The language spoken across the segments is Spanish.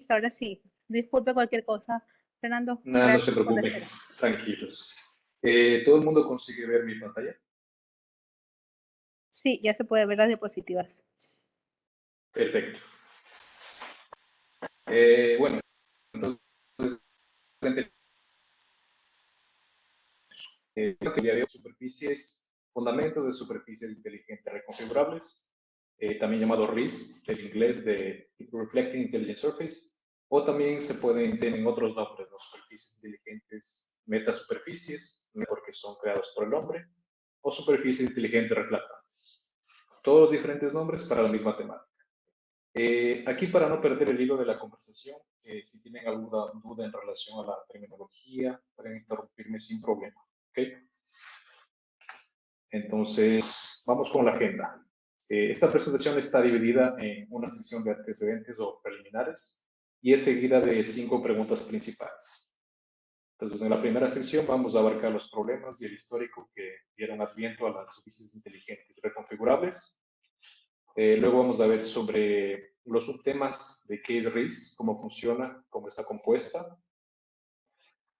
listo, ahora sí. Disculpe cualquier cosa. Fernando, Nada, no se gracias por la preocupen, espera. tranquilos. ¿Todo el mundo consigue ver mi pantalla? Sí, ya se puede ver las diapositivas. Perfecto. Bueno, entonces, lo que ya veo superficies, fundamentos de superficies inteligentes reconfigurables, también llamado RIS, del inglés de Reflecting Intelligent Surface, o también tienen otros nombres, ¿no? Superficies inteligentes metasuperficies, porque son creados por el hombre, o superficies inteligentes reflectantes. Todos diferentes nombres para la misma temática. Aquí, para no perder el hilo de la conversación, si tienen alguna duda en relación a la terminología, pueden interrumpirme sin problema. ¿Okay? Entonces, vamos con la agenda. Esta presentación está dividida en una sección de antecedentes o preliminares y es seguida de 5 preguntas principales. Entonces, en la primera sección vamos a abarcar los problemas y el histórico que dieron adviento a las superficies inteligentes reconfigurables. Luego vamos a ver sobre los subtemas de qué es RIS, cómo funciona, cómo está compuesta.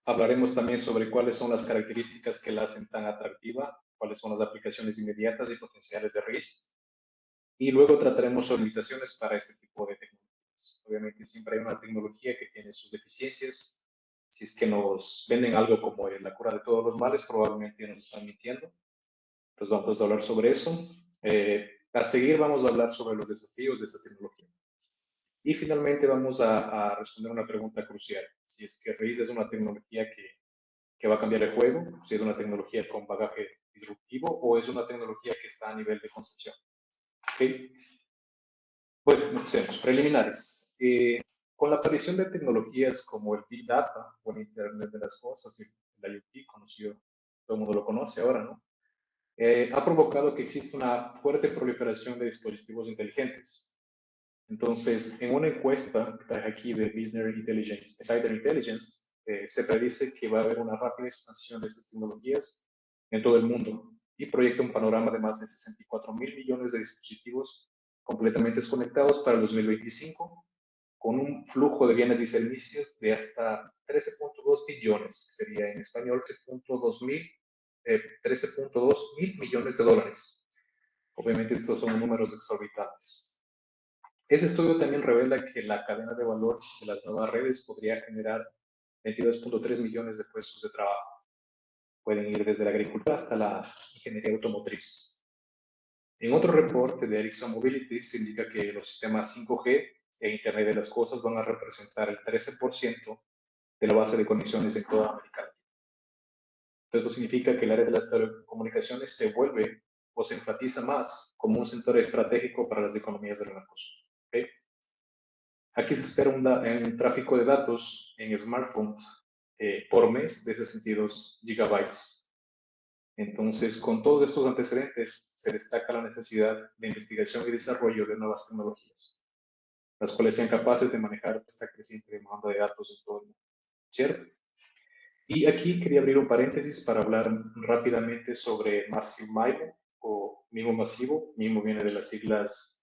Hablaremos también sobre cuáles son las características que la hacen tan atractiva, cuáles son las aplicaciones inmediatas y potenciales de RIS. Y luego trataremos sobre limitaciones para este tipo de tecnologías. Obviamente siempre hay una tecnología que tiene sus deficiencias. Si es que nos venden algo como la cura de todos los males, probablemente nos están mintiendo. Entonces vamos a hablar sobre eso. A seguir vamos a hablar sobre los desafíos de esta tecnología. Y finalmente vamos a responder una pregunta crucial. Si es que RIS es una tecnología que va a cambiar el juego, si es una tecnología con bagaje disruptivo o es una tecnología que está a nivel de concepción. ¿Okay? Bueno, empecemos. Preliminares. Con la aparición de tecnologías como el Big Data o el Internet de las Cosas, el IoT, conocido, todo el mundo lo conoce ahora, ¿no? Ha provocado que exista una fuerte proliferación de dispositivos inteligentes. Entonces, en una encuesta que traje aquí de Business Intelligence, Insider Intelligence, se predice que va a haber una rápida expansión de estas tecnologías en todo el mundo y proyecta un panorama de más de 64 mil millones de dispositivos completamente desconectados para el 2025, con un flujo de bienes y servicios de hasta 13.2 billones, que sería en español 13.2 mil millones de dólares. Obviamente estos son números exorbitantes. Ese estudio también revela que la cadena de valor de las nuevas redes podría generar 22.3 millones de puestos de trabajo. Pueden ir desde la agricultura hasta la ingeniería automotriz. En otro reporte de Ericsson Mobility se indica que los sistemas 5G e Internet de las Cosas van a representar el 13% de la base de conexiones en toda América Latina. Esto significa que el área de las telecomunicaciones se vuelve o se enfatiza más como un sector estratégico para las economías del Mercosur. ¿Okay? Aquí se espera un tráfico de datos en smartphones por mes de 62 gigabytes. Entonces, con todos estos antecedentes, se destaca la necesidad de investigación y desarrollo de nuevas tecnologías, las cuales sean capaces de manejar esta creciente demanda de datos en todo el mundo, ¿cierto? Y aquí quería abrir un paréntesis para hablar rápidamente sobre Massive MIMO o MIMO masivo. MIMO viene de las siglas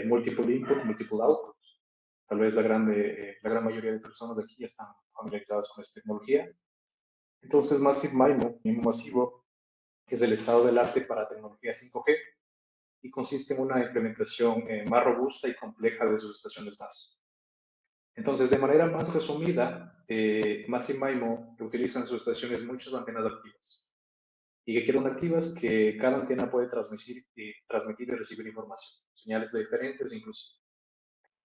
Multiple Input, Multiple Output. Tal vez la gran mayoría de personas de aquí ya están familiarizadas con esta tecnología. Entonces, Massive MIMO, MIMO masivo, es el estado del arte para tecnología 5G y consiste en una implementación más robusta y compleja de sus estaciones base. Entonces, de manera más resumida, Massive MIMO utiliza en sus estaciones muchas antenas activas. ¿Y qué quieren activas? Que cada antena puede transmitir y recibir información, señales diferentes inclusive.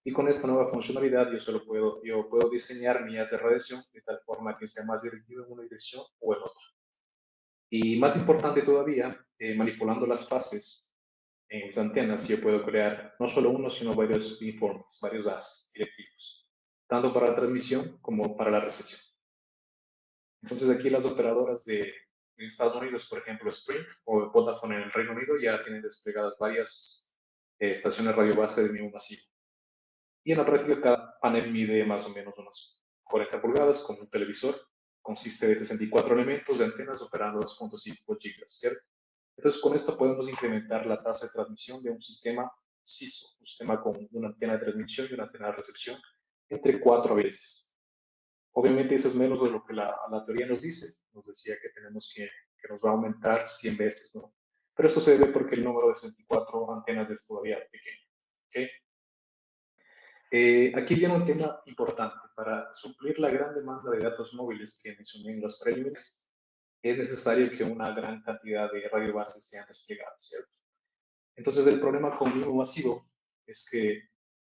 Y con esta nueva funcionalidad yo puedo diseñar mías de radiación de tal forma que sea más directivo en una dirección o en otra. Y más importante todavía, manipulando las fases en mis antenas, yo puedo crear no solo uno, sino varios informes, varios AS directivos, tanto para la transmisión como para la recepción. Entonces aquí las operadoras de Estados Unidos, por ejemplo, Sprint o Vodafone en el Reino Unido, ya tienen desplegadas varias estaciones radio base de MIMO masivo. Y en la práctica cada panel mide más o menos unas 40 pulgadas con un televisor. Consiste de 64 elementos de antenas operando 2.5 gigas, ¿cierto? Entonces con esto podemos incrementar la tasa de transmisión de un sistema CISO, un sistema con una antena de transmisión y una antena de recepción, entre 4 veces. Obviamente eso es menos de lo que la teoría nos dice. Nos decía que que nos va a aumentar 100 veces, ¿no? Pero esto se debe porque el número de 64 antenas es todavía pequeño. ¿Okay? Aquí viene un tema importante. Para suplir la gran demanda de datos móviles que mencioné en los preliminares, es necesario que una gran cantidad de radiobases sean desplegadas, ¿cierto? Entonces, el problema con MIMO masivo es que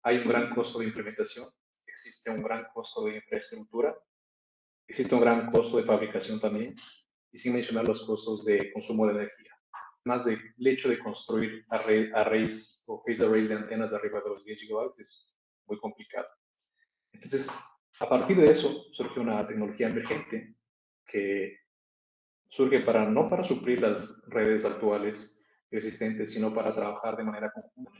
hay un gran costo de implementación, existe un gran costo de infraestructura, existe un gran costo de fabricación también, y sin mencionar los costos de consumo de energía. Más del hecho de construir arrays o phase arrays de antenas de arriba de los 10 gigabytes es muy complicado. Entonces, a partir de eso, surge una tecnología emergente que surge no para suplir las redes actuales existentes, sino para trabajar de manera conjunta.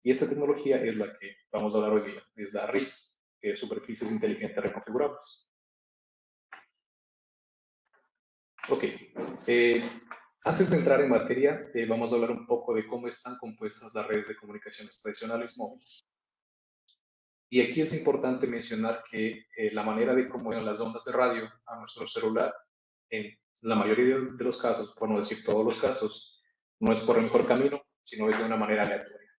Y esta tecnología es la que vamos a hablar hoy día, es la RIS, que es Superficies Inteligentes Reconfigurables. Ok, antes de entrar en materia, vamos a hablar un poco de cómo están compuestas las redes de comunicaciones tradicionales móviles. Y aquí es importante mencionar que la manera de cómo llegan las ondas de radio a nuestro celular, en la mayoría de los casos, por no decir todos los casos, no es por el mejor camino, sino es de una manera aleatoria.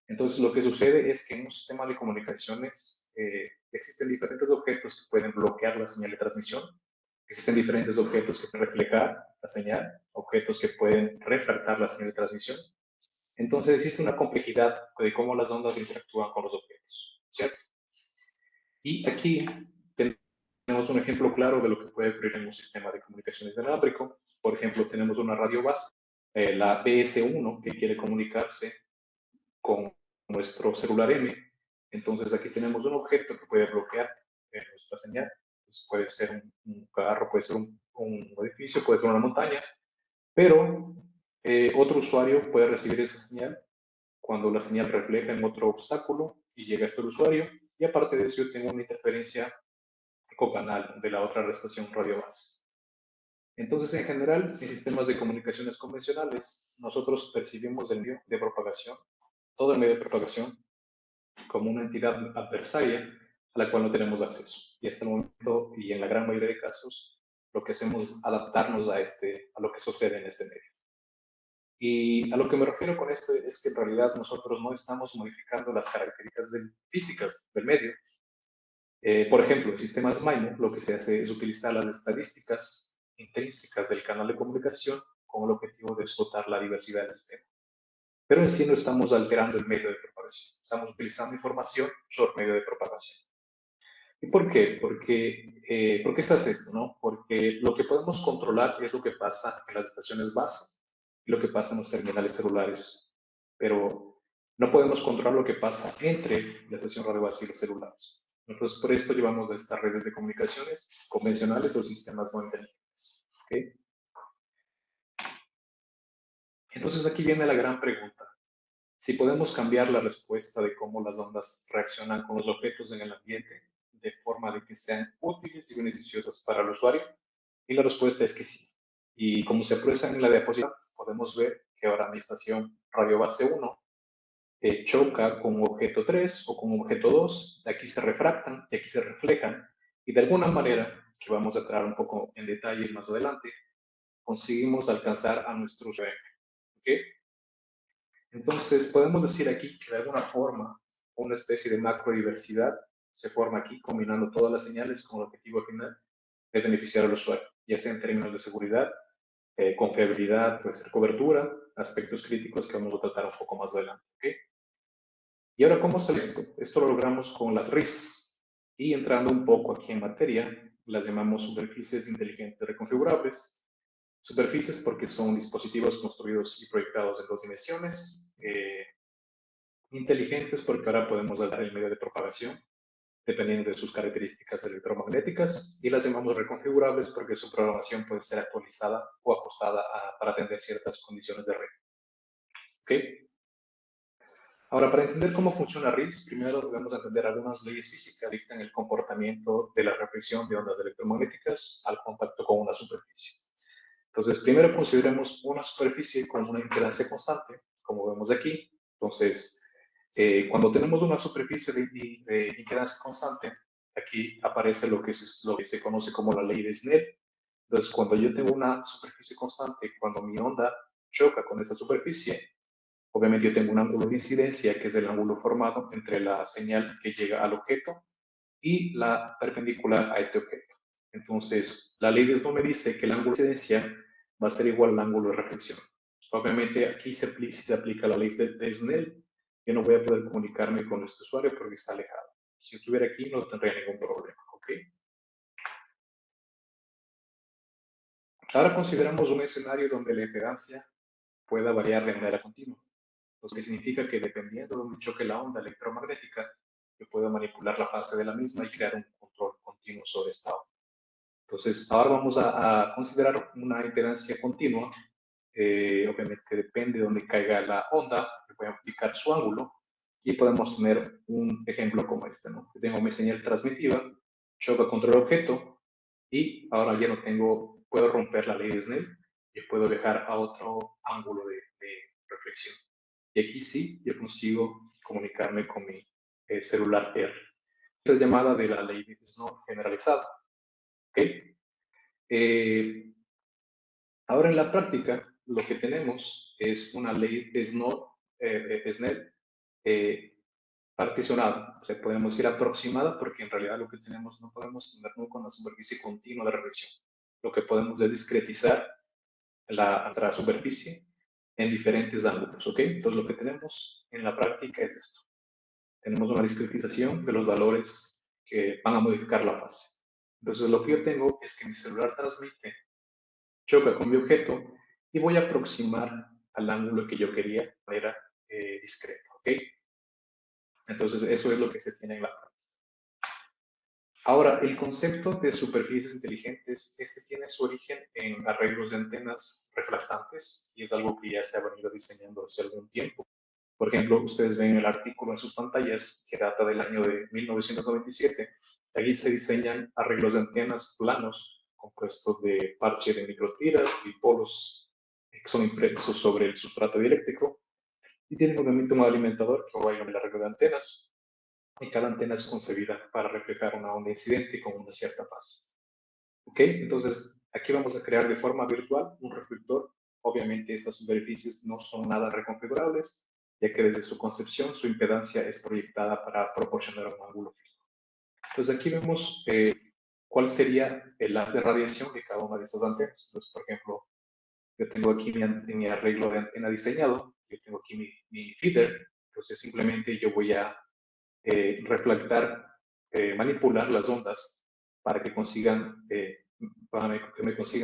Entonces, lo que sucede es que en un sistema de comunicaciones existen diferentes objetos que pueden bloquear la señal de transmisión, existen diferentes objetos que pueden reflejar la señal, objetos que pueden refractar la señal de transmisión. Entonces, existe una complejidad de cómo las ondas interactúan con los objetos, ¿cierto? Y aquí tenemos un ejemplo claro de lo que puede ocurrir en un sistema de comunicaciones inalámbrico. Por ejemplo, tenemos una radio base, la BS1, que quiere comunicarse con nuestro celular M. Entonces, aquí tenemos un objeto que puede bloquear nuestra señal. Pues puede ser un carro, puede ser un edificio, puede ser una montaña, pero otro usuario puede recibir esa señal cuando la señal refleja en otro obstáculo y llega hasta el usuario, y aparte de eso yo tengo una interferencia cocanal de la otra estación radio base. Entonces, en general, en sistemas de comunicaciones convencionales, nosotros percibimos el medio de propagación, todo el medio de propagación, como una entidad adversaria a la cual no tenemos acceso. Y hasta el momento, y en la gran mayoría de casos, lo que hacemos es adaptarnos a lo que sucede en este medio. Y a lo que me refiero con esto es que en realidad nosotros no estamos modificando las características físicas del medio. Por ejemplo, en sistemas MIMO lo que se hace es utilizar las estadísticas intrínsecas del canal de comunicación con el objetivo de explotar la diversidad del sistema. Pero en sí no estamos alterando el medio de propagación, estamos utilizando información sobre el medio de propagación. ¿Y por qué? ¿Por qué se hace esto? ¿No? Porque lo que podemos controlar es lo que pasa en las estaciones base y lo que pasa en los terminales celulares. Pero no podemos controlar lo que pasa entre la estación radio base y los celulares. Entonces, por esto llevamos a estas redes de comunicaciones convencionales o sistemas no inteligentes. ¿Okay? Entonces, aquí viene la gran pregunta. Si podemos cambiar la respuesta de cómo las ondas reaccionan con los objetos en el ambiente, de forma de que sean útiles y beneficiosas para el usuario, y la respuesta es que sí. Y como se aprecia en la diapositiva, podemos ver que ahora mi estación radio base 1 choca con un objeto 3 o con un objeto 2, de aquí se refractan, de aquí se reflejan, y de alguna manera, que vamos a entrar un poco en detalle más adelante, conseguimos alcanzar a nuestro usuario. ¿Okay? Entonces, podemos decir aquí que de alguna forma una especie de macrodiversidad se forma aquí, combinando todas las señales con el objetivo final de beneficiar al usuario, ya sea en términos de seguridad, confiabilidad, puede ser cobertura, aspectos críticos que vamos a tratar un poco más adelante. ¿Okay? Y ahora, ¿cómo se esto? Esto lo logramos con las RIS. Y entrando un poco aquí en materia, las llamamos superficies inteligentes reconfigurables. Superficies porque son dispositivos construidos y proyectados en 2 dimensiones. Inteligentes porque ahora podemos dar el medio de propagación dependiendo de sus características electromagnéticas, y las llamamos reconfigurables porque su programación puede ser actualizada o ajustada para atender ciertas condiciones de red. ¿Okay? Ahora, para entender cómo funciona RIS, primero debemos entender algunas leyes físicas que dictan el comportamiento de la reflexión de ondas electromagnéticas al contacto con una superficie. Entonces, primero consideremos una superficie con una impedancia constante, como vemos aquí. Entonces, Cuando tenemos una superficie de impedancia constante, aquí aparece lo que se conoce como la ley de Snell. Entonces, cuando yo tengo una superficie constante, cuando mi onda choca con esa superficie, obviamente yo tengo un ángulo de incidencia, que es el ángulo formado entre la señal que llega al objeto y la perpendicular a este objeto. Entonces, la ley de Snell me dice que el ángulo de incidencia va a ser igual al ángulo de reflexión. Obviamente, aquí si se aplica la ley de Snell, yo no voy a poder comunicarme con este usuario porque está alejado. Si estuviera aquí, no tendría ningún problema, ¿ok? Ahora consideramos un escenario donde la impedancia pueda variar de manera continua, lo que significa que dependiendo de donde choque la onda electromagnética, yo puedo manipular la fase de la misma y crear un control continuo sobre esta onda. Entonces, ahora vamos a considerar una impedancia continua. Obviamente depende de donde caiga la onda, le voy a aplicar su ángulo y podemos tener un ejemplo como este, ¿no? Tengo mi señal transmitida, choca contra el objeto y ahora ya no tengo, puedo romper la ley de Snell y puedo viajar a otro ángulo de reflexión. Y aquí sí, yo consigo comunicarme con mi celular R. Esta es llamada de la ley de Snell generalizada. ¿Ok? Ahora en la práctica, lo que tenemos es una ley de Snell particionada. O sea, podemos ir aproximada porque en realidad lo que tenemos no podemos tener nunca una superficie continua de reflexión. Lo que podemos es discretizar la superficie en diferentes ángulos. ¿Ok? Entonces lo que tenemos en la práctica es esto. Tenemos una discretización de los valores que van a modificar la fase. Entonces lo que yo tengo es que mi celular transmite, choca con mi objeto y voy a aproximar al ángulo que yo quería de manera discreta, ¿ok? Entonces, eso es lo que se tiene en la práctica. Ahora, el concepto de superficies inteligentes, este tiene su origen en arreglos de antenas reflectantes y es algo que ya se ha venido diseñando hace algún tiempo. Por ejemplo, ustedes ven el artículo en sus pantallas que data del año de 1997. Allí se diseñan arreglos de antenas planos compuestos de parche de microtiras y polos que son impresos sobre el sustrato dieléctrico y tienen obviamente un alimentador que va en el arreglo de antenas y cada antena es concebida para reflejar una onda incidente con una cierta fase. ¿Ok? Entonces, aquí vamos a crear de forma virtual un reflector. Obviamente estas superficies no son nada reconfigurables, ya que desde su concepción su impedancia es proyectada para proporcionar un ángulo fijo. Entonces aquí vemos cuál sería el haz de radiación de cada una de estas antenas. Entonces, por ejemplo, yo tengo aquí mi arreglo de antena diseñado, yo tengo aquí mi feeder, entonces simplemente yo voy a reflectar, manipular las ondas para que me consigan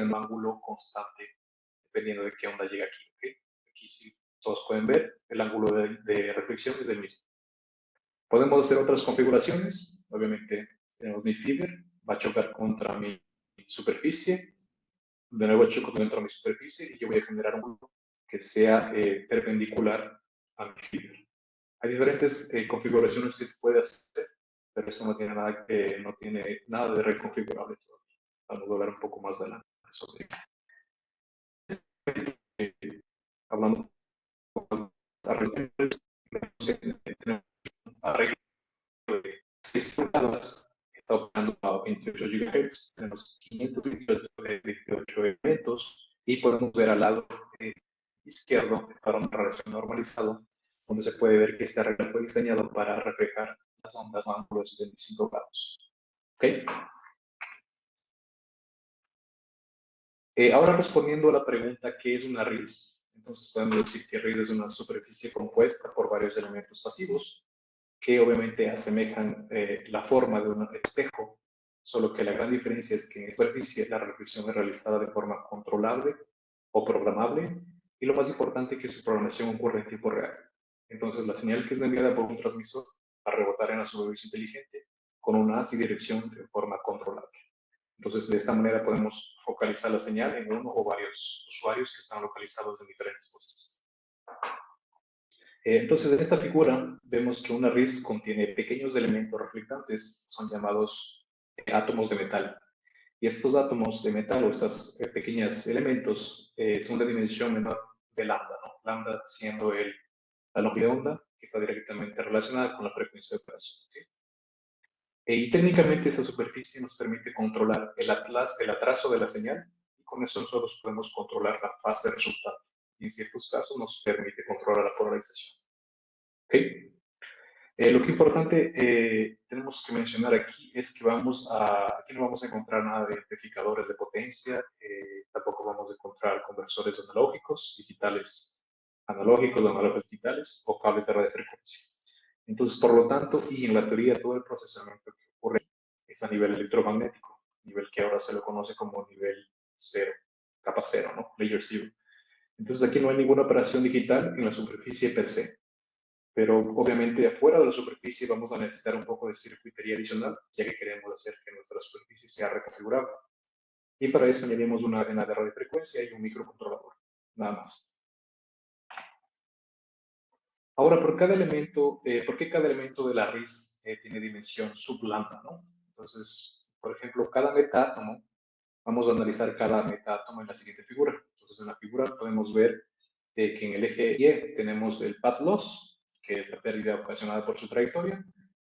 un ángulo constante dependiendo de qué onda llega aquí. ¿Okay? Aquí sí todos pueden ver, el ángulo de reflexión es el mismo. Podemos hacer otras configuraciones. Obviamente tenemos mi feeder, va a chocar contra mi superficie. De nuevo choco contra mi superficie y yo voy a generar un ángulo que sea perpendicular a mi feeder. Hay diferentes configuraciones que se puede hacer, pero eso no tiene nada de reconfigurable todavía. Vamos a hablar un poco más adelante sobre hablando un poco más de arreglo de 6 pulgadas, que está operando a 28 GHz, tenemos 528 elementos y podemos ver al lado izquierdo para una radiación normalizado, donde se puede ver que este arreglo fue diseñado para reflejar las ondas a ángulos de 25 grados. ¿Okay? Ahora respondiendo a la pregunta, ¿qué es una RIS? Entonces podemos decir que RIS es una superficie compuesta por varios elementos pasivos que obviamente asemejan la forma de un espejo, solo que la gran diferencia es que en esta superficie la reflexión es realizada de forma controlable o programable y lo más importante que su programación ocurre en tiempo real. Entonces la señal que es enviada por un transmisor va a rebotar en la superficie inteligente con una haz y dirección de forma controlable. Entonces, de esta manera podemos focalizar la señal en uno o varios usuarios que están localizados en diferentes posiciones. Entonces, en esta figura vemos que una RIS contiene pequeños elementos reflectantes, son llamados átomos de metal. Y estos átomos de metal o estos pequeños elementos son de dimensión menor de lambda, ¿no? Lambda siendo la longitud de onda, que está directamente relacionada con la frecuencia de operación. ¿Okay? Y técnicamente esa superficie nos permite controlar el atraso de la señal, y con eso nosotros podemos controlar la fase resultante. Y en ciertos casos nos permite controlar la polarización. ¿Okay? Lo que importante tenemos que mencionar aquí es que aquí no vamos a encontrar nada de amplificadores de potencia, tampoco vamos a encontrar conversores analógicos, digitales analógicos, analógicos digitales o cables de radiofrecuencia. Entonces, por lo tanto, y en la teoría, todo el procesamiento que ocurre es a nivel electromagnético, nivel que ahora se lo conoce como nivel cero, capa cero, ¿no? Layer zero. Entonces, aquí no hay ninguna operación digital en la superficie per se. Pero obviamente afuera de la superficie vamos a necesitar un poco de circuitería adicional, ya que queremos hacer que nuestra superficie sea reconfigurable. Y para eso añadimos una cadena de radiofrecuencia y un microcontrolador, nada más. Ahora, ¿por qué cada elemento de la RIS tiene dimensión sublambda, ¿no? Entonces, por ejemplo, cada metátomo, vamos a analizar cada metátomo en la siguiente figura. Entonces, en la figura podemos ver que en el eje Y tenemos el path loss, que es la pérdida ocasionada por su trayectoria,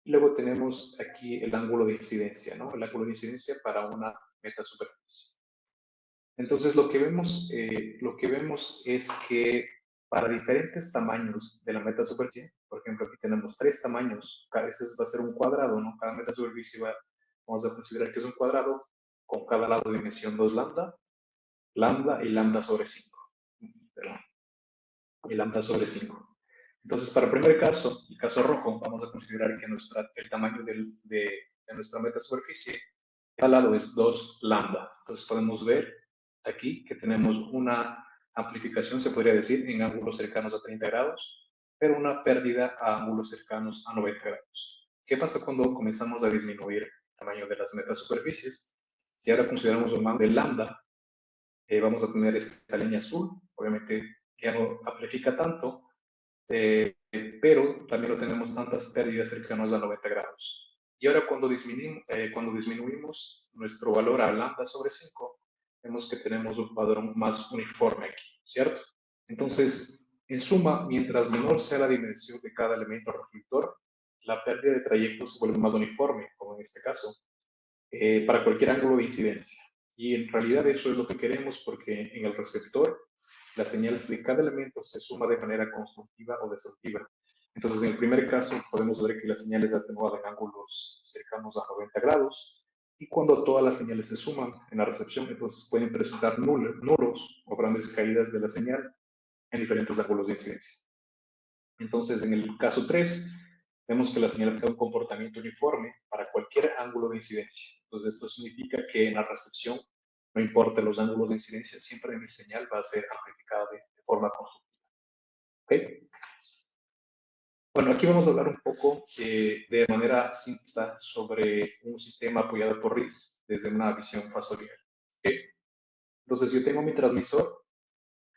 y luego tenemos aquí el ángulo de incidencia, ¿no? El ángulo de incidencia para una metasuperficie. Entonces, lo que vemos es que para diferentes tamaños de la metasuperficie, por ejemplo, aquí tenemos 3 tamaños, cada vez va a ser un cuadrado, ¿no? Cada metasuperficie vamos a considerar que es un cuadrado con cada lado de dimensión 2 lambda, lambda y lambda sobre 5. Perdón. Y lambda sobre 5. Entonces, para el primer caso, el caso rojo, vamos a considerar que el tamaño de nuestra metasuperficie, cada lado es 2 lambda. Entonces, podemos ver aquí que tenemos una amplificación, se podría decir, en ángulos cercanos a 30 grados, pero una pérdida a ángulos cercanos a 90 grados. ¿Qué pasa cuando comenzamos a disminuir el tamaño de las metasuperficies? Si ahora consideramos un ángulo de lambda, vamos a tener esta línea azul, obviamente ya no amplifica tanto, pero también no tenemos tantas pérdidas cercanas a 90 grados. Y ahora cuando disminuimos nuestro valor a lambda sobre 5, vemos que tenemos un padrón más uniforme aquí, ¿cierto? Entonces, en suma, mientras menor sea la dimensión de cada elemento reflector, la pérdida de trayecto se vuelve más uniforme, como en este caso, para cualquier ángulo de incidencia. Y en realidad eso es lo que queremos porque en el receptor las señales de cada elemento se suman de manera constructiva o destructiva. Entonces, en el primer caso podemos ver que las señales atenuadas en ángulos cercanos a 90 grados, y cuando todas las señales se suman en la recepción, entonces pueden presentar nulos o grandes caídas de la señal en diferentes ángulos de incidencia. Entonces, en el caso 3, vemos que la señal presenta un comportamiento uniforme para cualquier ángulo de incidencia. Entonces, esto significa que en la recepción, no importa los ángulos de incidencia, siempre mi señal va a ser amplificada de forma constructiva. ¿Okay? Bueno, aquí vamos a hablar un poco de manera simple sobre un sistema apoyado por RIS desde una visión fasorial. ¿Okay? Entonces, yo tengo mi transmisor,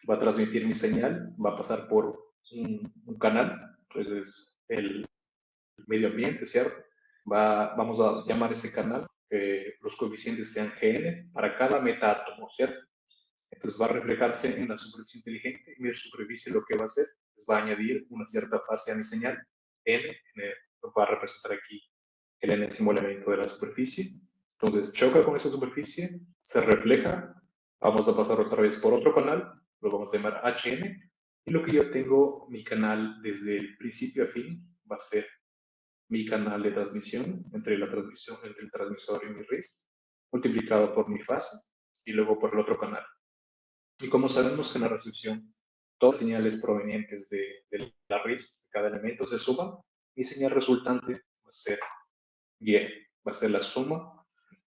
va a transmitir mi señal, va a pasar por un canal, entonces el medio ambiente, ¿cierto? Vamos a llamar ese canal, los coeficientes sean Gn para cada metátomo, ¿cierto? Entonces va a reflejarse en la superficie inteligente, y mi superficie lo que va a hacer es va a añadir una cierta fase a mi señal, n va a representar aquí el enésimo elemento de la superficie. Entonces choca con esa superficie, se refleja, vamos a pasar otra vez por otro canal, lo vamos a llamar Hn, y lo que yo tengo, mi canal desde el principio a fin, va a ser mi canal de transmisión entre el transmisor y mi RIS, multiplicado por mi fase y luego por el otro canal. Y como sabemos que en la recepción todas las señales provenientes de la RIS, de cada elemento, se suman, mi señal resultante va a ser Y, va a ser la suma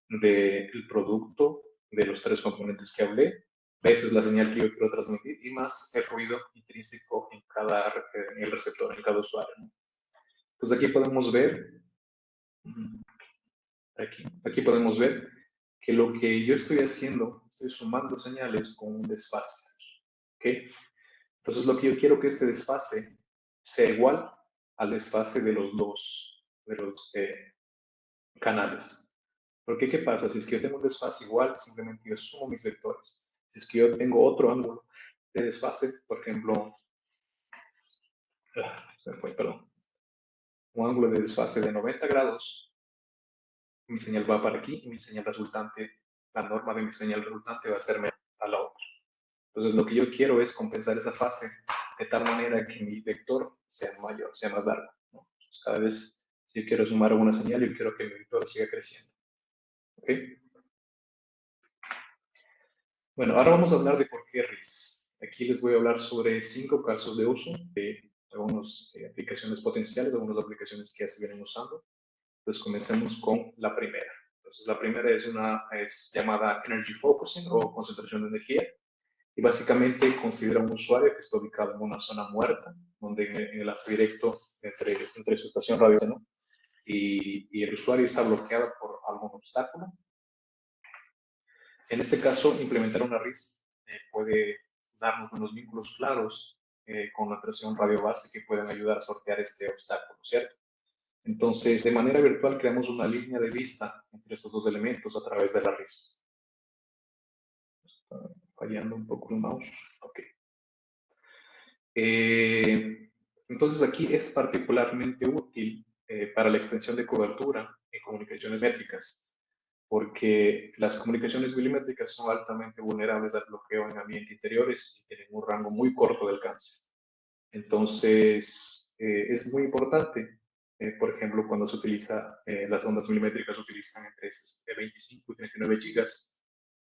del producto de los 3 componentes que hablé, veces la señal que yo quiero transmitir y más el ruido intrínseco en el receptor, en cada usuario, ¿no? Entonces aquí podemos ver Aquí podemos ver que lo que yo estoy haciendo, estoy sumando señales con un desfase. ¿Okay? Entonces, lo que yo quiero que este desfase sea igual al desfase de los dos canales. Porque, ¿qué pasa? Si es que yo tengo un desfase igual, simplemente yo sumo mis vectores. Si es que yo tengo otro ángulo de desfase, por ejemplo, perdón, un ángulo de desfase de 90 grados, mi señal va para aquí y mi señal resultante, la norma de mi señal resultante va a ser menor a la otra. Entonces, lo que yo quiero es compensar esa fase de tal manera que mi vector sea mayor, sea más largo, ¿no? Entonces, cada vez, si yo quiero sumar alguna señal, yo quiero que mi vector siga creciendo. ¿Ok? Bueno, ahora vamos a hablar de por qué RIS. Aquí les voy a hablar sobre 5 casos de uso de algunas aplicaciones potenciales, algunas aplicaciones que ya se vienen usando. Entonces, comencemos con la primera. Entonces, la primera es llamada Energy Focusing o concentración de energía. Y básicamente considera un usuario que está ubicado en una zona muerta, donde en el enlace directo entre su estación radio, ¿no? y el usuario está bloqueado por algún obstáculo. En este caso, implementar una RIS puede darnos unos vínculos claros con la estación radio base que pueden ayudar a sortear este obstáculo, ¿cierto? Entonces, de manera virtual, creamos una línea de vista entre estos dos elementos a través de la RIS. Está fallando un poco el mouse. Ok. Entonces aquí es particularmente útil para la extensión de cobertura en comunicaciones métricas, porque las comunicaciones milimétricas son altamente vulnerables al bloqueo en ambientes interiores y tienen un rango muy corto de alcance. Entonces es muy importante, por ejemplo, cuando se utiliza, las ondas milimétricas se utilizan entre 25 y 39 gigas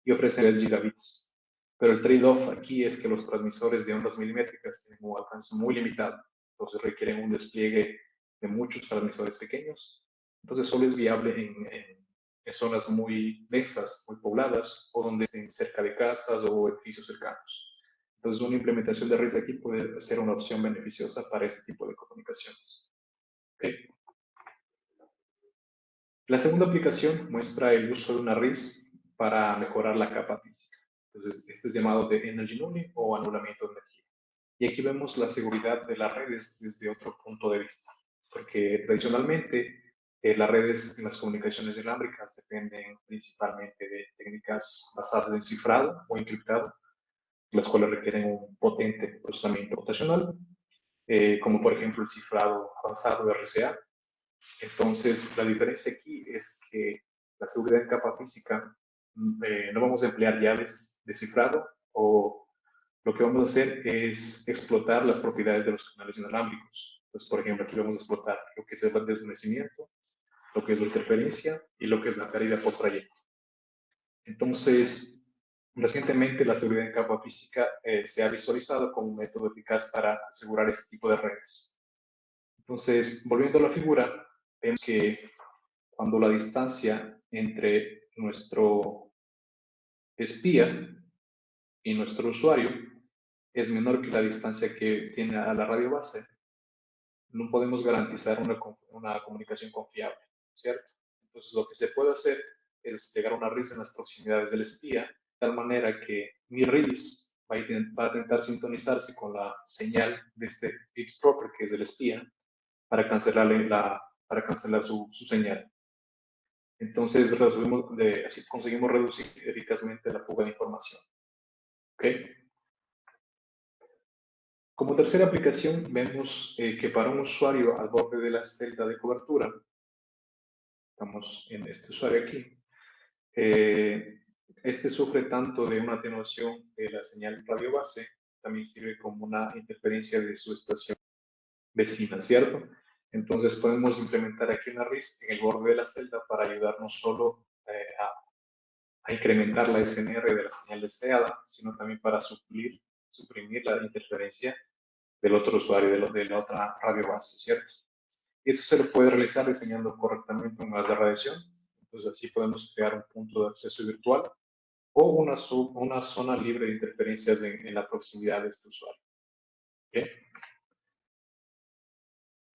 y ofrecen 10 gigabits. Pero el trade-off aquí es que los transmisores de ondas milimétricas tienen un alcance muy limitado, entonces requieren un despliegue de muchos transmisores pequeños. Entonces solo es viable en zonas muy densas, muy pobladas, o donde estén cerca de casas o edificios cercanos. Entonces una implementación de red aquí puede ser una opción beneficiosa para este tipo de comunicaciones. ¿Okay? La segunda aplicación muestra el uso de una RIS para mejorar la capa física. Entonces, este es llamado de Energy Nulling o anulamiento de energía. Y aquí vemos la seguridad de las redes desde otro punto de vista, porque tradicionalmente las redes en las comunicaciones inalámbricas dependen principalmente de técnicas basadas en cifrado o encriptado, las cuales requieren un potente procesamiento computacional, como por ejemplo el cifrado avanzado de RCA. Entonces, la diferencia aquí es que la seguridad en capa física no vamos a emplear llaves de cifrado, o lo que vamos a hacer es explotar las propiedades de los canales inalámbricos. Entonces, por ejemplo, aquí vamos a explotar lo que es el desvanecimiento, lo que es la interferencia y lo que es la pérdida por trayecto. Entonces, recientemente la seguridad en capa física se ha visualizado como un método eficaz para asegurar este tipo de redes. Entonces, volviendo a la figura, vemos que cuando la distancia entre nuestro espía y nuestro usuario es menor que la distancia que tiene a la radio base, no podemos garantizar una comunicación confiable, ¿cierto? Entonces, lo que se puede hacer es desplegar una RIS en las proximidades del espía, de tal manera que mi RIS va a intentar sintonizarse con la señal de este eavesdropper, que es el espía, para para cancelar su señal. Entonces, así conseguimos reducir eficazmente la fuga de información. ¿Okay? Como tercera aplicación, vemos que para un usuario al borde de la celda de cobertura, estamos en este usuario aquí, este sufre tanto de una atenuación de la señal radio base, también sirve como una interferencia de su estación vecina, ¿cierto? Entonces podemos implementar aquí una RIS en el borde de la celda para ayudar no solo a incrementar la SNR de la señal deseada, sino también para suprimir la interferencia del otro usuario, de la otra radio base, ¿cierto? Y esto se lo puede realizar diseñando correctamente un gas de radiación. Entonces así podemos crear un punto de acceso virtual o una zona libre de interferencias en la proximidad de este usuario. ¿Okay?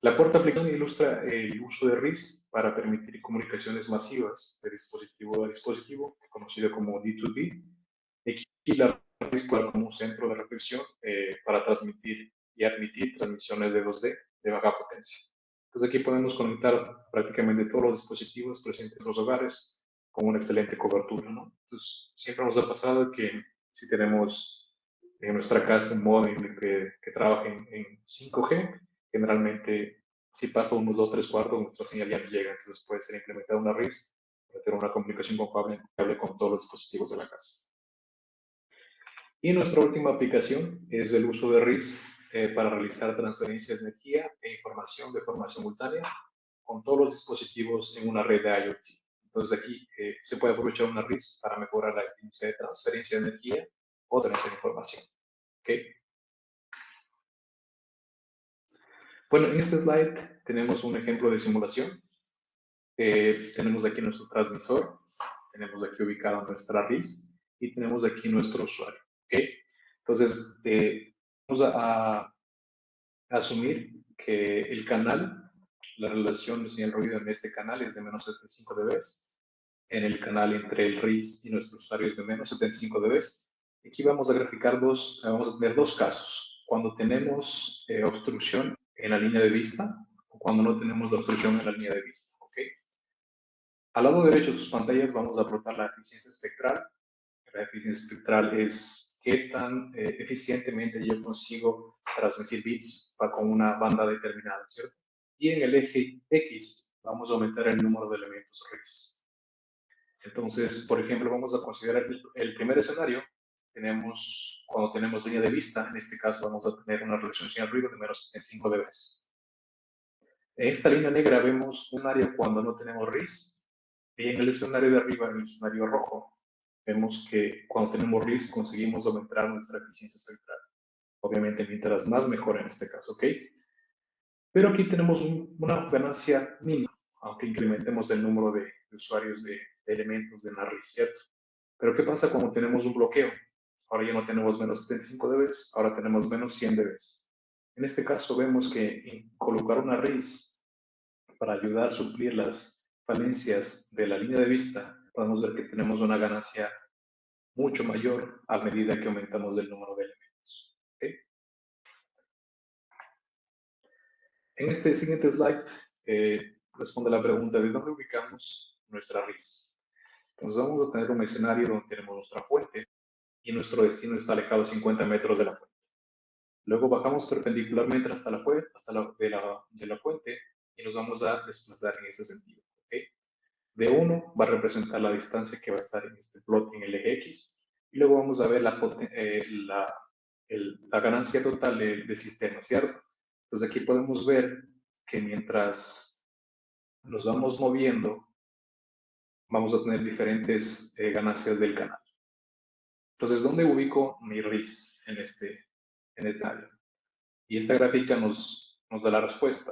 La cuarta aplicación ilustra el uso de RIS para permitir comunicaciones masivas de dispositivo a dispositivo, conocido como D2D. Aquí la RIS puede como un centro de reflexión para transmitir y admitir transmisiones de 2D de baja potencia. Entonces aquí podemos conectar prácticamente todos los dispositivos presentes en los hogares con una excelente cobertura, ¿no? Entonces siempre nos ha pasado que si tenemos en nuestra casa un módem que trabaje en 5G, generalmente si pasa unos 2/3 nuestra señal ya no llega, entonces puede ser implementada una RIS para tener una comunicación confiable con todos los dispositivos de la casa. Y nuestra última aplicación es el uso de RIS para realizar transferencias de energía e información de forma simultánea con todos los dispositivos en una red de IoT. Entonces aquí se puede aprovechar una RIS para mejorar la eficiencia de transferencia de energía o transferencia de información. ¿Okay? Bueno, en este slide tenemos un ejemplo de simulación. Tenemos aquí nuestro transmisor, tenemos aquí ubicada nuestra RIS y tenemos aquí nuestro usuario. ¿Okay? Entonces, vamos a asumir que el canal, la relación de señal ruido en este canal es de menos 75 dB. En el canal entre el RIS y nuestro usuario es de menos 75 dB. Aquí vamos a graficar vamos a tener dos casos. Cuando tenemos obstrucción en la línea de vista o cuando no tenemos la obstrucción en la línea de vista. ¿Okay? Al lado derecho de sus pantallas vamos a plotar la eficiencia espectral. La eficiencia espectral es qué tan eficientemente yo consigo transmitir bits con una banda determinada, ¿cierto? Y en el eje X vamos a aumentar el número de elementos RIS. Entonces, por ejemplo, vamos a considerar el primer escenario. Cuando tenemos línea de vista, en este caso vamos a tener una relación señal ruido de menos 75 dB. En esta línea negra vemos un área cuando no tenemos RIS. Y en el escenario de arriba, en el escenario rojo, vemos que cuando tenemos RIS conseguimos aumentar nuestra eficiencia espectral. Obviamente, mientras más mejor en este caso, ¿ok? Pero aquí tenemos una ganancia mínima, aunque incrementemos el número de usuarios de elementos de la RIS, ¿cierto? Pero ¿qué pasa cuando tenemos un bloqueo? Ahora ya no tenemos menos 75 dB, ahora tenemos menos 100 dB. En este caso vemos que colocar una RIS para ayudar a suplir las falencias de la línea de vista, podemos ver que tenemos una ganancia mucho mayor a medida que aumentamos el número de elementos. ¿Okay? En este siguiente slide responde la pregunta de dónde ubicamos nuestra RIS. Entonces vamos a tener un escenario donde tenemos nuestra fuente y nuestro destino está alejado a 50 metros de la fuente. Luego bajamos perpendicularmente hasta la fuente, de la fuente y nos vamos a desplazar en ese sentido. ¿Okay? D1 va a representar la distancia que va a estar en este plot en el eje X y luego vamos a ver la ganancia total del sistema, ¿cierto? Entonces aquí podemos ver que mientras nos vamos moviendo, vamos a tener diferentes ganancias del canal. Entonces, ¿dónde ubico mi RIS en este área? Y esta gráfica nos da la respuesta.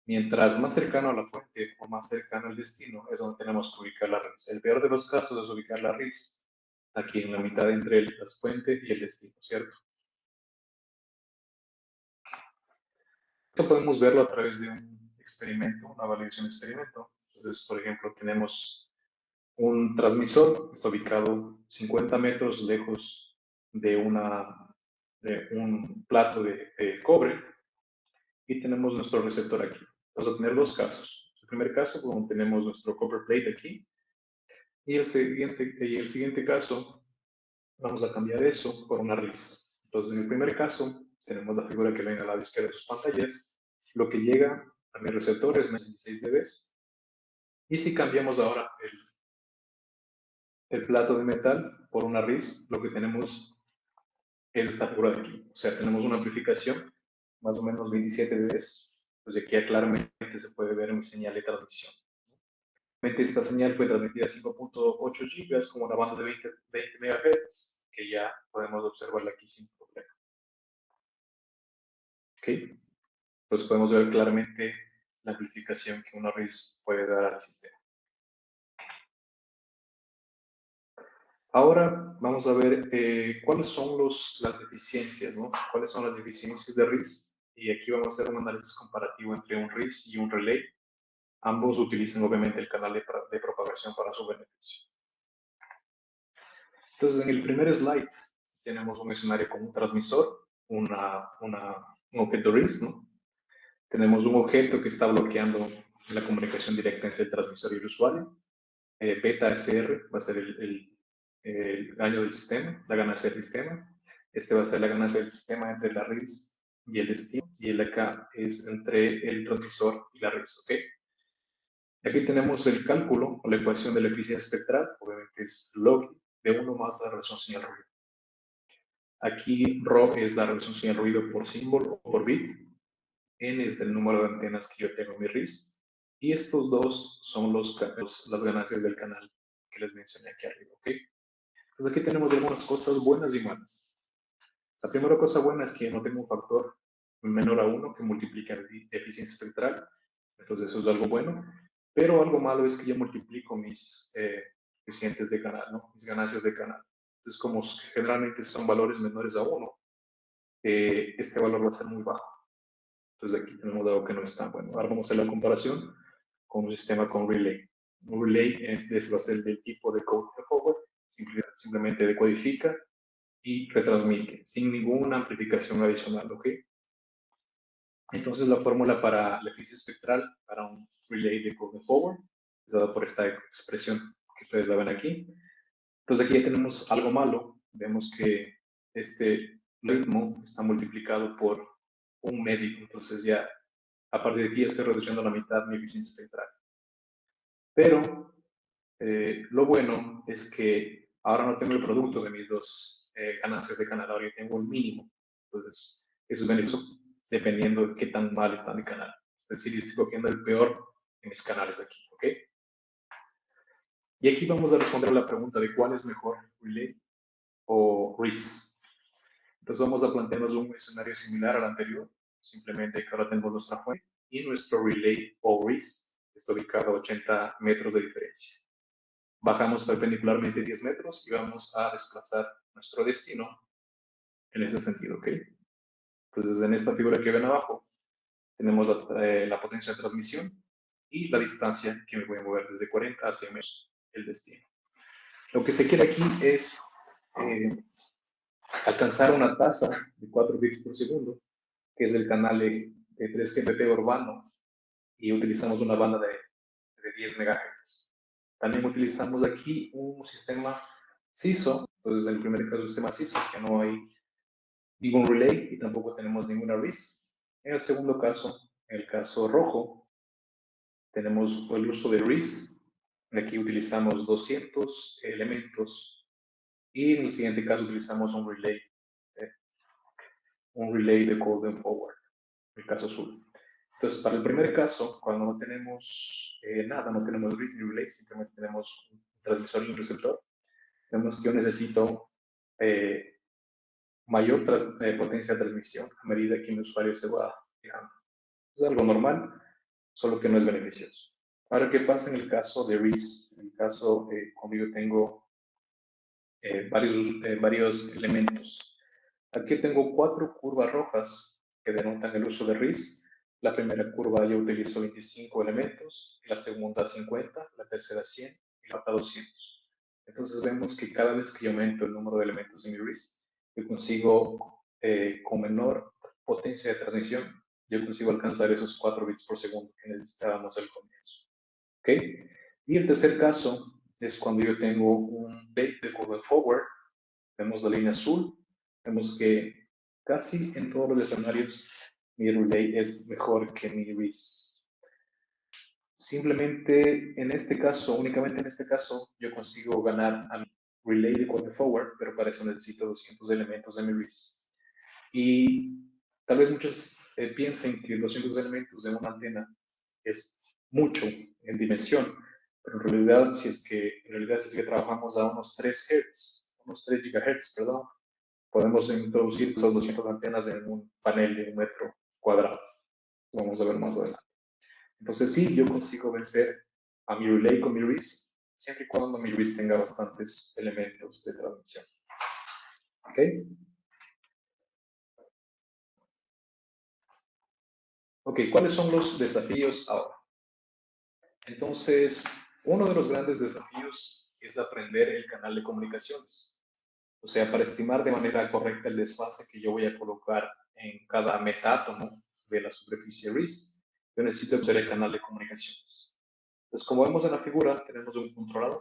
Mientras más cercano a la fuente o más cercano al destino es donde tenemos que ubicar la RIS. El peor de los casos es ubicar la RIS aquí en la mitad entre la fuente y el destino, ¿cierto? Esto podemos verlo a través de un experimento, una validación de experimento. Entonces, por ejemplo, tenemos un transmisor que está ubicado 50 metros lejos de un plato de cobre y tenemos nuestro receptor aquí. Vamos a tener dos casos. El primer caso, como tenemos nuestro copper plate aquí, y el siguiente caso, vamos a cambiar eso por una RIS. Entonces, en el primer caso, tenemos la figura que ven a la izquierda de sus pantallas. Lo que llega a mi receptor es 26 dB. Y si cambiamos ahora el plato de metal por una RIS, lo que tenemos es esta figura de aquí. O sea, tenemos una amplificación más o menos 27 dB. Pues aquí ya claramente se puede ver en mi señal de transmisión. Esta señal fue transmitida a 5.8 gigas como una banda de 20 MHz, que ya podemos observarla aquí sin problema. ¿Ok? Pues podemos ver claramente la amplificación que una RIS puede dar al sistema. Ahora vamos a ver cuáles son las deficiencias, ¿no? ¿Cuáles son las deficiencias de RIS? Y aquí vamos a hacer un análisis comparativo entre un RIS y un relay. Ambos utilizan obviamente el canal de propagación para su beneficio. Entonces, en el primer slide tenemos un escenario con un transmisor, un objeto RIS, ¿no? Tenemos un objeto que está bloqueando la comunicación directa entre el transmisor y el usuario. Beta SR va a ser el daño del sistema, la ganancia del sistema. Este va a ser la ganancia del sistema entre la RIS y el destino, y el de acá es entre el transmisor y la RIS, ¿ok? Aquí tenemos el cálculo o la ecuación de la eficiencia espectral, obviamente es log de 1 más la relación señal-ruido. Aquí ρ es la relación señal-ruido por símbolo o por bit, n es el número de antenas que yo tengo en mi RIS, y estos dos son las ganancias del canal que les mencioné aquí arriba, ¿ok? Entonces aquí tenemos algunas cosas buenas y malas. La primera cosa buena es que no tengo un factor menor a 1 que multiplica la eficiencia espectral, entonces eso es algo bueno, pero algo malo es que yo multiplico mis coeficientes de canal, ¿no? Mis ganancias de canal. Entonces, como generalmente son valores menores a 1, este valor va a ser muy bajo. Entonces aquí tenemos algo que no es tan bueno. Ahora vamos a hacer la comparación con un sistema con relay. Un relay va a ser del tipo de code forward, simplemente decodifica y retransmite, sin ninguna amplificación adicional, ¿ok? Entonces la fórmula para la eficiencia espectral para un relay de code forward es dada por esta expresión que ustedes la ven aquí. Entonces aquí ya tenemos algo malo. Vemos que este ritmo está multiplicado por un medio. Entonces ya a partir de aquí estoy reduciendo a la mitad mi eficiencia espectral. Pero lo bueno es que ahora no tengo el producto de mis dos ganancias de canal, ahora yo tengo el mínimo. Entonces, eso es beneficioso dependiendo de qué tan mal está mi canal. Es decir, yo estoy cogiendo el peor de mis canales aquí, ¿ok? Y aquí vamos a responder la pregunta de cuál es mejor, relay o RIS. Entonces vamos a plantearnos un escenario similar al anterior, simplemente que ahora tenemos nuestra fuente y nuestro relay o RIS está ubicado a 80 metros de diferencia. Bajamos perpendicularmente 10 metros y vamos a desplazar nuestro destino en ese sentido, ¿ok? Entonces, en esta figura que ven abajo, tenemos la potencia de transmisión y la distancia que me voy a mover desde 40 a 100 metros, el destino. Lo que se quiere aquí es alcanzar una tasa de 4 bits por segundo, que es el canal de 3GPP urbano, y utilizamos una banda de 10 MHz. También utilizamos aquí un sistema CISO, entonces en el primer caso el sistema CISO, que no hay ningún relay y tampoco tenemos ninguna RIS. En el segundo caso, en el caso rojo, tenemos el uso de RIS. Aquí utilizamos 200 elementos y en el siguiente caso utilizamos eh, un relay de code and forward, el caso azul. Entonces, para el primer caso, cuando no tenemos nada, no tenemos RIS ni relay, simplemente tenemos un transmisor y un receptor, vemos que yo necesito mayor potencia de transmisión a medida que mi usuario se va fijando. Es algo normal, solo que no es beneficioso. Ahora, ¿qué pasa en el caso de RIS? En el caso cuando yo tengo varios elementos. Aquí tengo 4 curvas rojas que denotan el uso de RIS. La primera curva yo utilizo 25 elementos, la segunda 50, la tercera 100 y la cuarta 200. Entonces vemos que cada vez que yo aumento el número de elementos en mi RIS, yo consigo con menor potencia de transmisión, yo consigo alcanzar esos 4 bits por segundo que necesitábamos al comienzo. ¿Ok? Y el tercer caso es cuando yo tengo un bait de cover forward. Vemos la línea azul, vemos que casi en todos los escenarios mi relay es mejor que mi RIS. Simplemente en este caso, únicamente en este caso, yo consigo ganar a mi relay de quarter forward, pero para eso necesito 200 elementos de mi RIS. Y tal vez muchos piensen que 200 elementos de una antena es mucho en dimensión, pero en realidad si es que trabajamos a unos 3 Hz, unos 3 GHz, perdón, podemos introducir esas 200 antenas en un panel de 1 metro cuadrado. Vamos a ver más adelante. Entonces sí, yo consigo vencer a mi relay con mi RIS, siempre y cuando mi RIS tenga bastantes elementos de transmisión. ¿Ok? Ok, ¿cuáles son los desafíos ahora? Entonces, uno de los grandes desafíos es aprender el canal de comunicaciones. O sea, para estimar de manera correcta el desfase que yo voy a colocar en cada metátomo de la superficie RIS, yo necesito conocer el canal de comunicaciones. Entonces, como vemos en la figura, tenemos un controlador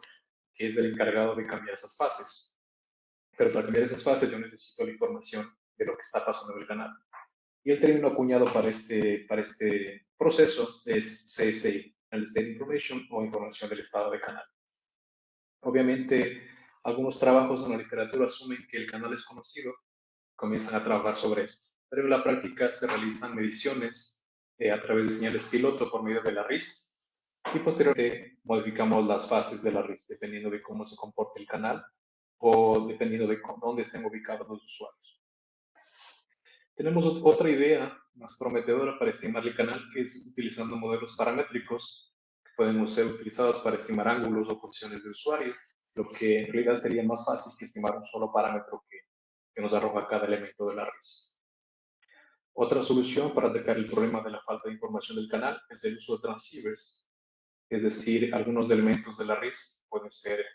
que es el encargado de cambiar esas fases. Pero para cambiar esas fases yo necesito la información de lo que está pasando en el canal. Y el término acuñado para este proceso es CSI, el State Information o información del estado de canal. Obviamente, algunos trabajos en la literatura asumen que el canal es conocido, comienzan a trabajar sobre esto. Pero en la práctica se realizan mediciones a través de señales piloto por medio de la RIS y posteriormente modificamos las fases de la RIS dependiendo de cómo se comporte el canal o dependiendo de dónde estén ubicados los usuarios. Tenemos otra idea más prometedora para estimar el canal, que es utilizando modelos paramétricos que pueden ser utilizados para estimar ángulos o posiciones de usuario, lo que en realidad sería más fácil que estimar un solo parámetro que nos arroja cada elemento de la RIS. Otra solución para atacar el problema de la falta de información del canal es el uso de transceivers, es decir, algunos elementos de la RIS pueden ser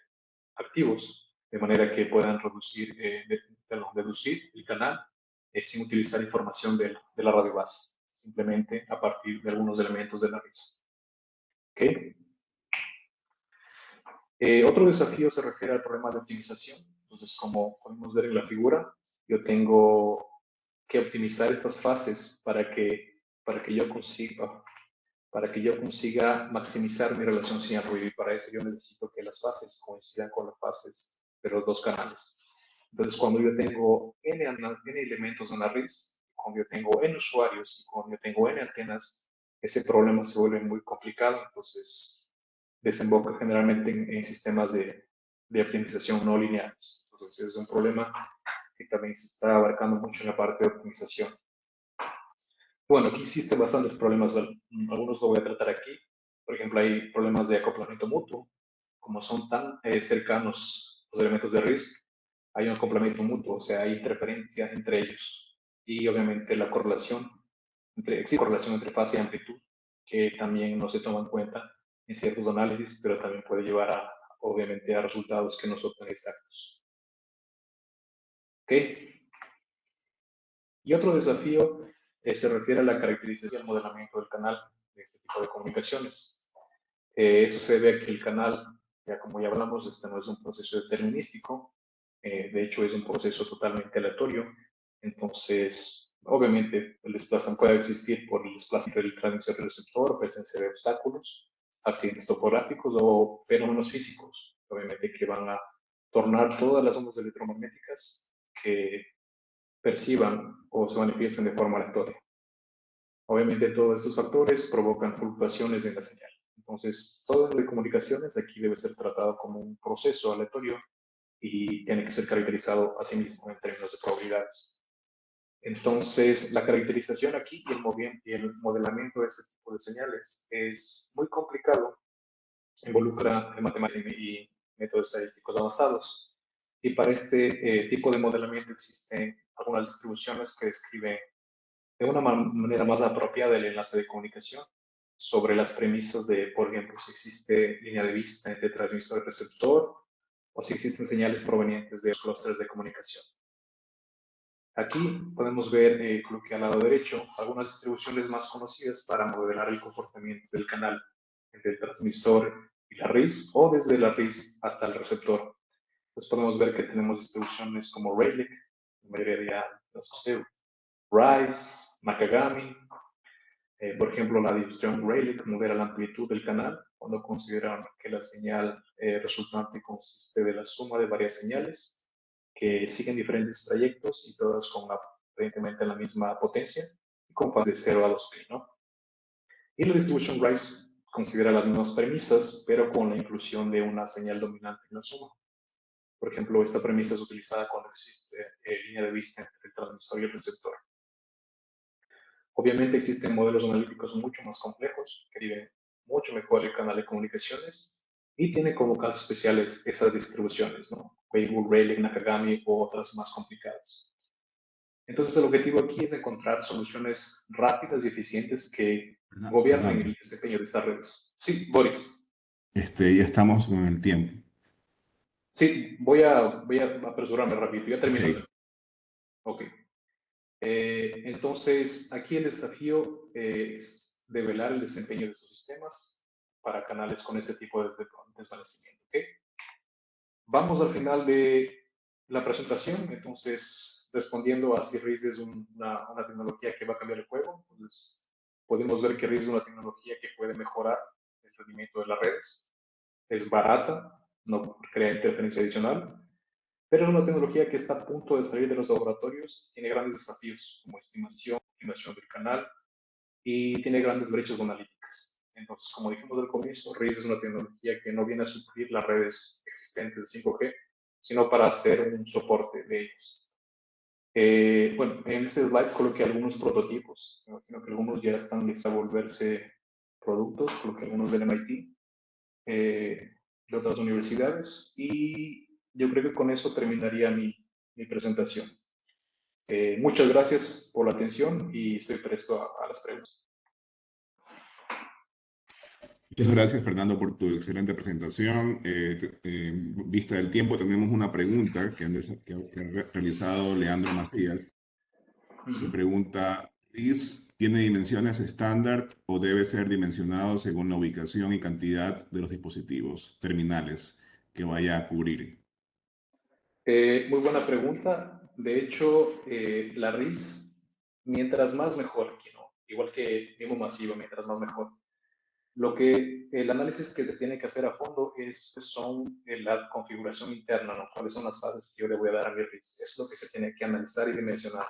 activos, de manera que puedan deducir el canal sin utilizar información de la radio base, simplemente a partir de algunos elementos de la RIS. ¿Okay? Otro desafío se refiere al problema de optimización. Entonces, como podemos ver en la figura, yo tengo que optimizar estas fases para que yo consiga maximizar mi relación señal ruido, y para eso yo necesito que las fases coincidan con las fases de los dos canales. Entonces, cuando yo tengo n elementos en la RIS, cuando yo tengo n usuarios y cuando yo tengo n antenas, ese problema se vuelve muy complicado. Entonces, desemboca generalmente en sistemas de optimización no lineales. Entonces, es un problema que también se está abarcando mucho en la parte de optimización. Bueno, aquí existen bastantes problemas, algunos lo voy a tratar aquí. Por ejemplo, hay problemas de acoplamiento mutuo, como son tan cercanos los elementos de RISC, hay un acoplamiento mutuo, o sea, hay interferencia entre ellos. Y obviamente la correlación, existe correlación entre fase y amplitud, que también no se toma en cuenta en ciertos análisis, pero también puede llevar obviamente, a resultados que no son tan exactos. ¿Ok? Y otro desafío se refiere a la caracterización y al modelamiento del canal de este tipo de comunicaciones. Eso se debe a que el canal, ya como ya hablamos, este no es un proceso determinístico, de hecho es un proceso totalmente aleatorio. Entonces, obviamente, el desplazamiento puede existir por el desplazamiento del transmisor y receptor, presencia de obstáculos, accidentes topográficos o fenómenos físicos, obviamente que van a tornar todas las ondas electromagnéticas que perciban o se manifiesten de forma aleatoria. Obviamente todos estos factores provocan fluctuaciones en la señal. Entonces, todo de comunicaciones aquí debe ser tratado como un proceso aleatorio y tiene que ser caracterizado a sí mismo en términos de probabilidades. Entonces, la caracterización aquí y el modelamiento de este tipo de señales es muy complicado, involucra matemáticas y métodos estadísticos avanzados. Y para este tipo de modelamiento existen algunas distribuciones que describen de una manera más apropiada el enlace de comunicación sobre las premisas de, por ejemplo, si existe línea de vista entre transmisor y receptor o si existen señales provenientes de los clústeres de comunicación. Aquí podemos ver, creo que al lado derecho, algunas distribuciones más conocidas para modelar el comportamiento del canal entre el transmisor y la RIS o desde la RIS hasta el receptor. Entonces podemos ver que tenemos distribuciones como Rayleigh, la mayoría de los conocemos, Rice, Nakagami. Por ejemplo, la distribución Rayleigh modela la amplitud del canal cuando consideran que la señal resultante consiste de la suma de varias señales que siguen diferentes trayectos y todas con aparentemente la misma potencia y con fase de 0 a 2pi, ¿no? Y la distribución Rice considera las mismas premisas, pero con la inclusión de una señal dominante en la suma. Por ejemplo, esta premisa es utilizada cuando existe línea de vista entre el transmisor y el receptor. Obviamente existen modelos analíticos mucho más complejos que viven mucho mejor el canal de comunicaciones y tienen como casos especiales esas distribuciones, ¿no? Weibull, Rayleigh, Nakagami o otras más complicadas. Entonces el objetivo aquí es encontrar soluciones rápidas y eficientes que gobiernen Fernando, el desempeño de estas redes. Sí, Boris. ya estamos con el tiempo. Sí, voy a apresurarme rápido, ya Ok, termino. Ok. Entonces, aquí el desafío es develar el desempeño de estos sistemas para canales con este tipo de desvanecimiento. ¿Okay? Vamos al final de la presentación, entonces respondiendo a si RIS es una tecnología que va a cambiar el juego, pues podemos ver que RIS es una tecnología que puede mejorar el rendimiento de las redes. Es barata, no crea interferencia adicional, pero es una tecnología que está a punto de salir de los laboratorios, tiene grandes desafíos como estimación del canal y tiene grandes brechas analíticas. Entonces, como dijimos al comienzo, RIS es una tecnología que no viene a suplir las redes existentes de 5G, sino para hacer un soporte de ellas. Bueno, en este slide coloqué algunos prototipos. Me imagino que algunos ya están listos a volverse productos, coloqué algunos del MIT, de otras universidades, y yo creo que con eso terminaría mi presentación. Muchas gracias por la atención y estoy presto a las preguntas. Muchas gracias, Fernando, por tu excelente presentación. Vista del tiempo, tenemos una pregunta que ha realizado Leandro Macías. Le pregunta, ¿RIS tiene dimensiones estándar o debe ser dimensionado según la ubicación y cantidad de los dispositivos terminales que vaya a cubrir? Muy buena pregunta. De hecho, la RIS, mientras más mejor, ¿no? Igual que MIMO masivo, mientras más mejor. El análisis que se tiene que hacer a fondo son la configuración interna, ¿no? ¿Cuáles son las fases que yo le voy a dar a mi RIS? Es lo que se tiene que analizar y dimensionar.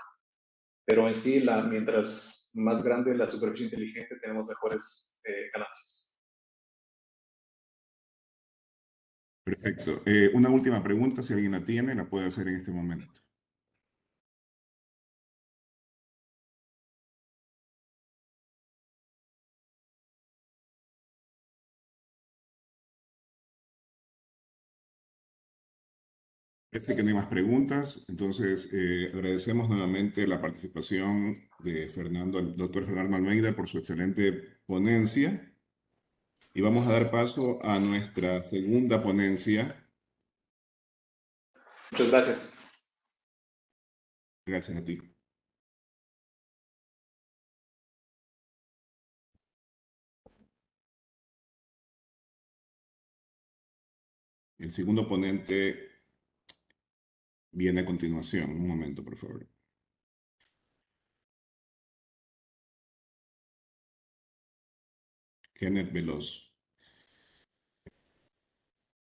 Pero en sí, mientras más grande la superficie inteligente, tenemos mejores ganancias. Perfecto. Una última pregunta, si alguien la tiene, la puede hacer en este momento. Parece que no hay más preguntas, entonces agradecemos nuevamente la participación de Fernando, el doctor Fernando Almeida por su excelente ponencia y vamos a dar paso a nuestra segunda ponencia. Muchas gracias. Gracias a ti. El segundo ponente viene a continuación. Un momento, por favor. Kenneth Veloz.